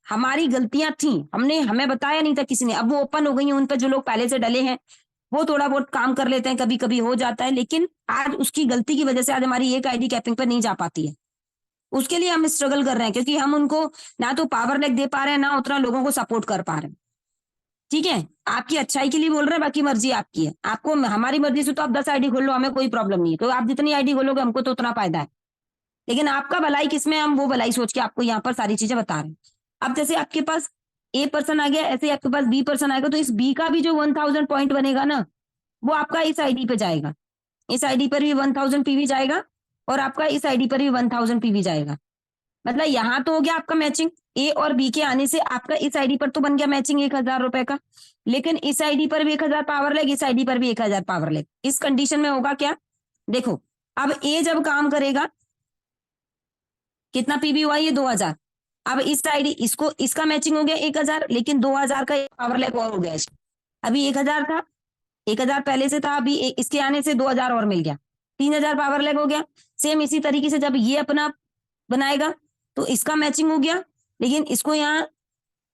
हमारी गलतियां थी, हमें बताया नहीं था किसी ने। अब वो ओपन हो गई हैं, उन पर जो लोग पहले से डले हैं वो थोड़ा बहुत काम कर लेते हैं, कभी कभी हो जाता है, लेकिन आज उसकी गलती की वजह से आज हमारी एक आईडी कैपिंग पर नहीं जा पाती है। उसके लिए हम स्ट्रगल कर रहे हैं, क्योंकि हम उनको ना तो पावर लेग दे पा रहे हैं, ना उतना लोगों को सपोर्ट कर पा रहे हैं। ठीक है, आपकी अच्छाई के लिए बोल रहे हैं, बाकी मर्जी आपकी है। आपको हमारी मर्जी से तो आप 10 आईडी खोल लो, हमें कोई प्रॉब्लम नहीं है। तो आप जितनी आईडी खोलोगे हमको तो उतना फायदा है, लेकिन आपका भलाई किसमें, हम वो भलाई सोच के आपको यहाँ पर सारी चीजें बता रहे हैं। अब जैसे आपके पास ए पर्सन आ गया, ऐसे ही आपके पास बी पर्सन आएगा, तो इस बी का भी जो 1000 पॉइंट बनेगा ना, वो आपका इस आईडी पे जाएगा। इस आईडी पर भी 1000 पीवी जाएगा, और आपका इस आईडी पर भी 1000 पीवी जाएगा। मतलब यहाँ तो हो गया आपका मैचिंग, ए और बी के आने से आपका इस आईडी पर तो बन गया मैचिंग 1000 रुपए का, लेकिन इस आईडी पर भी 1000 पावर लेग, इस आईडी पर भी 1000 पावर लेग। इस कंडीशन में होगा क्या, देखो, अब ए जब काम करेगा, कितना पीवी हुआ, ये 2000। अब इस आईडी इसको, इसका मैचिंग हो गया 1000, लेकिन 2000 का पावर लेग और हो गया। अभी 1000 था, 1000 पहले से था, अभी इसके आने से 2000 और मिल गया, 3000 पावर लेग हो गया। सेम इसी तरीके से जब ये अपना बनाएगा तो इसका मैचिंग हो गया, लेकिन इसको यहाँ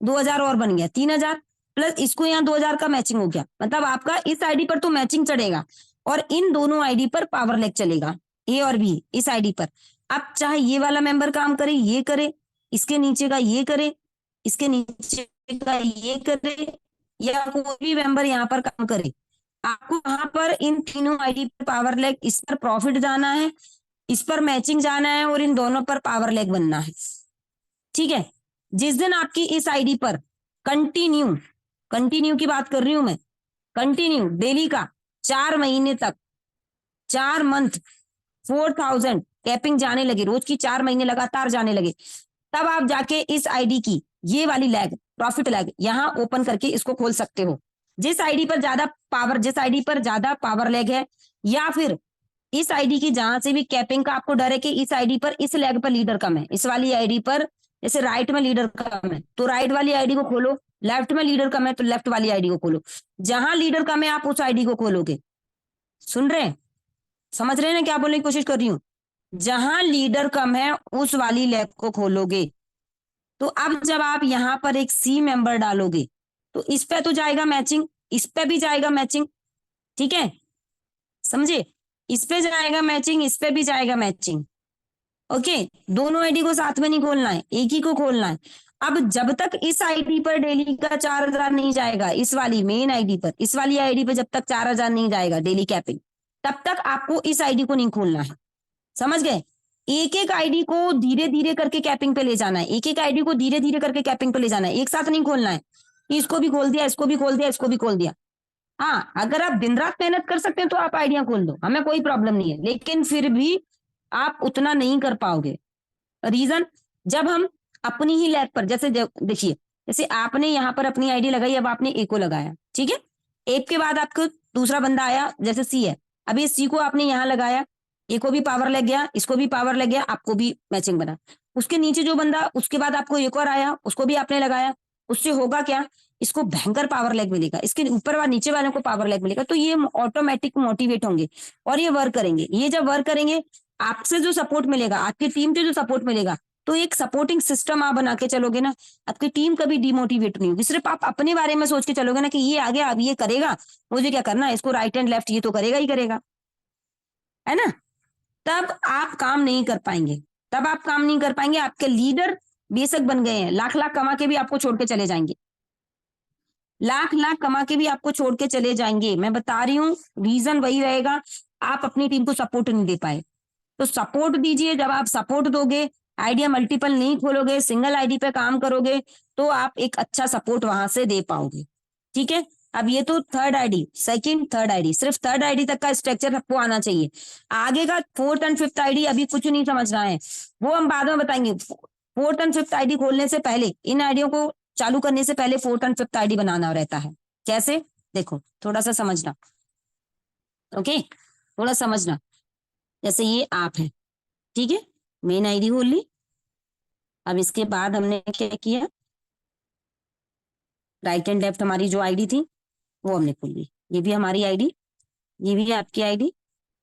2000 और बन गया, 3000 प्लस इसको यहाँ 2000 का मैचिंग हो गया। मतलब आपका इस आईडी पर तो मैचिंग चढ़ेगा, और इन दोनों आईडी पर पावर लेग चलेगा, ए और बी इस आईडी पर। अब चाहे ये वाला मेंबर काम करे, ये करे, इसके नीचे का ये करे, इसके नीचे का ये करे, या कोई भी मेंबर यहाँ पर काम करे, आपको वहां पर इन तीनों आईडी पर पावर लेग, इस पर प्रॉफिट जाना है, इस पर मैचिंग जाना है, और इन दोनों पर पावर लेग बनना है। ठीक है, जिस दिन आपकी इस आईडी पर कंटिन्यू, कंटिन्यू की बात कर रही हूं मैं, कंटिन्यू डेली का 4 महीने तक, 4 मंथ 4000 कैपिंग जाने लगे, रोज की 4 महीने लगातार जाने लगे, तब आप जाके इस आईडी की ये वाली लैग, प्रॉफिट लैग, यहां ओपन करके इसको खोल सकते हो। जिस आईडी पर ज्यादा पावर, जिस आईडी पर ज्यादा पावर लैग है, या फिर इस आईडी की जहां से भी कैपिंग का आपको डर है कि इस आईडी पर, इस लैग पर लीडर कम है, इस वाली आईडी पर जैसे राइट में लीडर कम है तो राइट वाली आईडी को खोलो, लेफ्ट में लीडर कम है तो लेफ्ट वाली आईडी को खोलो। जहां लीडर कम है आप उस आईडी को खोलोगे। सुन रहे हैं, समझ रहे हैं ना क्या बोलने की कोशिश कर रही हूँ? जहां लीडर कम है उस वाली लैब को खोलोगे। तो अब जब आप यहां पर एक सी मेंबर डालोगे तो इस पे तो जाएगा मैचिंग, इस पे भी जाएगा मैचिंग, ठीक है, समझे, इस पे जाएगा मैचिंग, इस पे भी जाएगा मैचिंग। ओके, दोनों आईडी को साथ में नहीं खोलना है, एक ही को खोलना है। अब जब तक इस आईडी पर डेली का 4000 नहीं जाएगा, इस वाली मेन आईडी पर, इस वाली आईडी पर जब तक 4000 नहीं जाएगा डेली कैपिंग, तब तक आपको इस आईडी को नहीं खोलना है। समझ गए? एक एक आईडी को धीरे धीरे करके कैपिंग पे ले जाना है, एक एक आईडी को धीरे धीरे करके कैपिंग पे ले जाना है, एक साथ नहीं खोलना है। इसको भी खोल दिया, इसको भी खोल दिया, इसको भी खोल दिया। हाँ, अगर आप दिन रात मेहनत कर सकते हैं तो आप आइडिया खोल दो, हमें कोई प्रॉब्लम नहीं है, लेकिन फिर भी आप उतना नहीं कर पाओगे। रीजन, जब हम अपनी ही लैब पर, जैसे देखिए, जैसे आपने यहाँ पर अपनी आईडी लगाई, अब आपने ए को लगाया, ठीक है, ए के बाद आपको दूसरा बंदा आया, जैसे सी है, अभी सी को आपने यहाँ लगाया, ए को भी पावर लग गया, इसको भी पावर लग गया, आपको भी मैचिंग बना। उसके नीचे जो बंदा, उसके बाद आपको एक और आया, उसको भी आपने लगाया, उससे होगा क्या, इसको भयंकर पावर लेग मिलेगा, इसके ऊपर वाले नीचे वाले को पावर लेग मिलेगा, तो ये ऑटोमेटिक मोटिवेट होंगे और ये वर्क करेंगे। ये जब वर्क करेंगे, आपसे जो सपोर्ट मिलेगा, आपकी टीम से जो सपोर्ट मिलेगा, तो एक सपोर्टिंग सिस्टम आप बना के चलोगे ना, आपकी टीम कभी डिमोटिवेट नहीं होगी। सिर्फ आप अपने बारे में सोच के चलोगे ना कि ये आ गया, अब ये करेगा, मुझे क्या करना है, इसको राइट एंड लेफ्ट ये तो करेगा ही करेगा, है ना, तब आप काम नहीं कर पाएंगे, तब आप काम नहीं कर पाएंगे। आपके लीडर बेशक बन गए हैं, लाख लाख कमा के भी आपको छोड़ के चले जाएंगे, लाख लाख कमा के भी आपको छोड़ के चले जाएंगे। मैं बता रही हूँ, रीजन वही रहेगा, आप अपनी टीम को सपोर्ट नहीं दे पाए। तो सपोर्ट दीजिए, जब आप सपोर्ट दोगे, आइडिया मल्टीपल नहीं खोलोगे, सिंगल आईडी पे काम करोगे, तो आप एक अच्छा सपोर्ट वहां से दे पाओगे। ठीक है, अब ये तो third ID, second third ID, सिर्फ थर्ड आईडी तक का स्ट्रक्चर आपको आना चाहिए। आगे का फोर्थ एंड फिफ्थ आईडी अभी कुछ नहीं समझना है, वो हम बाद में बताएंगे। फोर्थ एंड फिफ्थ आईडी खोलने से पहले, इन आईडियों को चालू करने से पहले फोर्थ एंड फिफ्थ आईडी बनाना रहता है। कैसे, देखो थोड़ा सा समझना, ओके, थोड़ा समझना। जैसे ये आप है, ठीक है, मेन आईडी खोल ली। अब इसके बाद हमने क्या किया, राइट एंड लेफ्ट हमारी जो आईडी थी वो हमने खोल ली। ये भी हमारी आईडी, ये भी आपकी आईडी,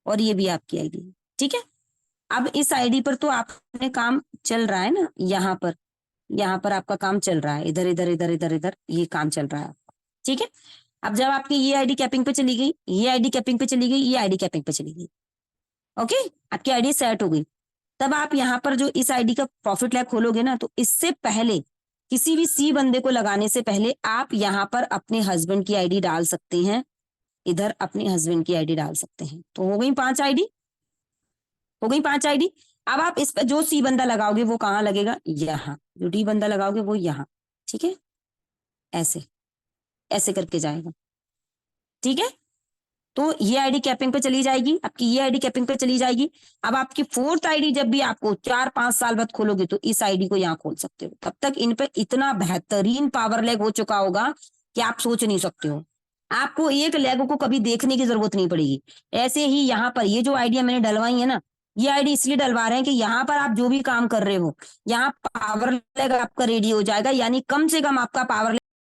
और ये भी आपकी आईडी, ठीक है। अब इस आईडी पर तो आपने काम चल रहा है ना यहाँ पर, यहाँ पर आपका काम चल रहा है, इधर इधर इधर इधर इधर ये काम चल रहा है, ठीक है। अब जब आपकी ये आईडी कैपिंग पे चली गई, ये आईडी कैपिंग पे चली गई, ये आईडी कैपिंग पे चली गई, ओके, आपकी आईडी सेट हो गई। तब आप यहाँ पर जो इस आईडी का प्रॉफिट लैब खोलोगे ना, तो इससे पहले किसी भी सी बंदे को लगाने से पहले आप यहाँ पर अपने हस्बैंड की आईडी डाल सकते हैं, इधर अपने हस्बैंड की आईडी डाल सकते हैं। तो हो गई 5 आईडी, हो गई 5 आईडी। अब आप इस पर जो सी बंदा लगाओगे वो कहाँ लगेगा, यहाँ, जो डी बंदा लगाओगे वो यहाँ, ठीक है, ऐसे ऐसे करके जाएगा, ठीक है। तो ये आईडी कैपिंग पे चली जाएगी, आपकी ये आईडी कैपिंग पे चली जाएगी। अब आपकी 4th आईडी जब भी आपको 4-5 साल बाद खोलोगे तो इस आईडी को यहाँ खोल सकते हो। तब तक इन पे इतना बेहतरीन पावर लैग हो चुका होगा कि आप सोच नहीं सकते हो। आपको एक लैग को कभी देखने की जरूरत नहीं पड़ेगी। ऐसे ही यहाँ पर ये जो आइडिया मैंने डलवाई है ना, ये आईडी इसलिए डलवा रहे हैं कि यहाँ पर आप जो भी काम कर रहे हो, यहाँ पावर लैग आपका रेडी हो जाएगा, यानी कम से कम आपका पावर